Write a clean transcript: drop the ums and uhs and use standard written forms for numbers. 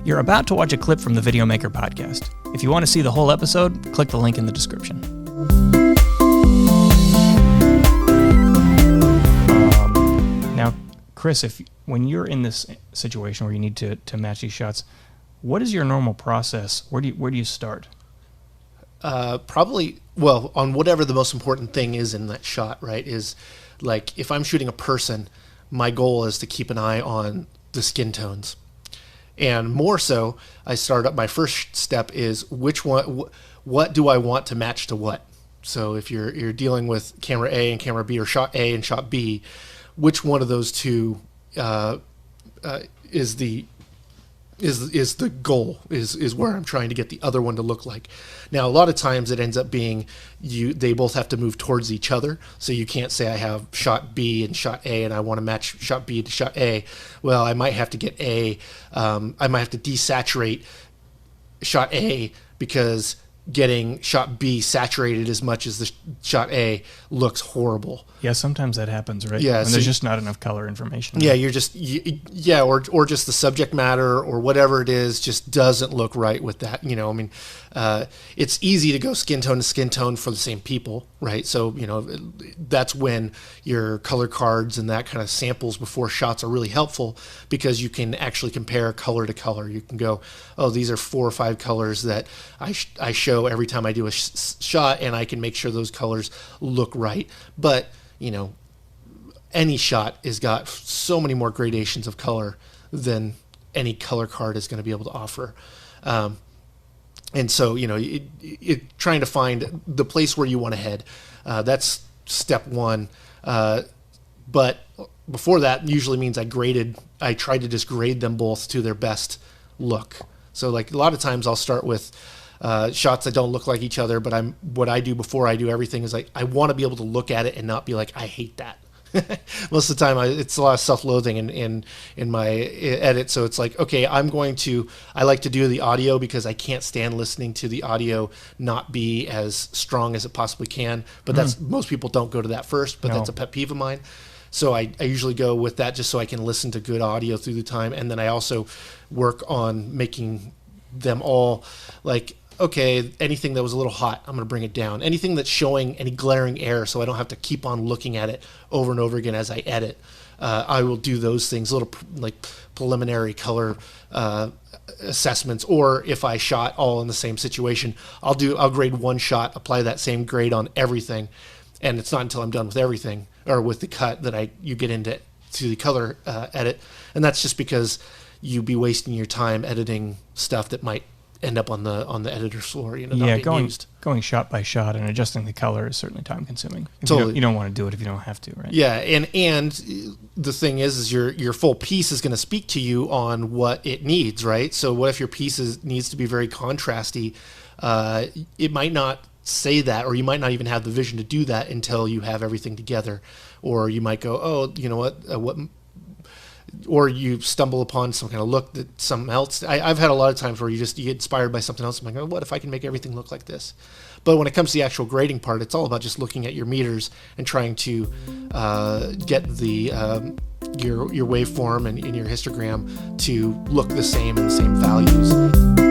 You're about to watch a clip from the Videomaker podcast. If you want to see the whole episode, click the link in the description. Now, Chris, when you're in this situation where you need to match these shots, what is your normal process? Where do you start? Probably, well, on whatever the most important thing is in that shot, right? Is like if I'm shooting a person, my goal is to keep an eye on the skin tones. And more so, I start up, my first step is what do I want to match to what? So if you're dealing with camera A and camera B, or shot A and shot B, which one of those two is the goal, is where I'm trying to get the other one to look like. Now, a lot of times it ends up being they both have to move towards each other. So you can't say I have shot B and shot A and I want to match shot B to shot A. Well, I might have to get I might have to desaturate shot A, because getting shot B saturated as much as the shot A looks horrible. Yeah, sometimes that happens, right? Yeah, when there's just not enough color information. Yeah, or just the subject matter or whatever it is just doesn't look right with that. I mean, it's easy to go skin tone to skin tone for the same people, right? So, that's when your color cards and that kind of samples before shots are really helpful, because you can actually compare color to color. You can go, oh, these are 4 or 5 colors that I show every time I do a shot, and I can make sure those colors look right. But any shot has got so many more gradations of color than any color card is going to be able to offer. And so, trying to find the place where you want to head, that's step one. But before that usually means I tried to just grade them both to their best look. So like a lot of times I'll start with shots that don't look like each other, but what I do before I do everything is I want to be able to look at it and not be like, I hate that. Most of the time it's a lot of self-loathing in my edit. So it's like, okay, I like to do the audio because I can't stand listening to the audio not be as strong as it possibly can. But most people don't go to that first, but that's a pet peeve of mine. So I usually go with that just so I can listen to good audio through the time. And then I also work on making them all like, okay, anything that was a little hot, I'm going to bring it down. Anything that's showing any glaring error, so I don't have to keep on looking at it over and over again as I edit, I will do those things, little like preliminary color assessments. Or if I shot all in the same situation, I'll grade one shot, apply that same grade on everything, and it's not until I'm done with everything or with the cut that you get into the color edit, and that's just because you'd be wasting your time editing stuff that might end up on the editor's floor, not being used. Going shot by shot and adjusting the color is certainly time consuming. Totally. You don't want to do it if you don't have to, right? Yeah, and the thing is your full piece is going to speak to you on what it needs, right? So what if your piece needs to be very contrasty? It might not say that, or you might not even have the vision to do that until you have everything together. Or you might go, oh, you know what or you stumble upon some kind of look that something else. I've had a lot of times where you get inspired by something else. I'm like, oh, what if I can make everything look like this? But when it comes to the actual grading part, it's all about just looking at your meters and trying to get your waveform and your histogram to look the same and the same values.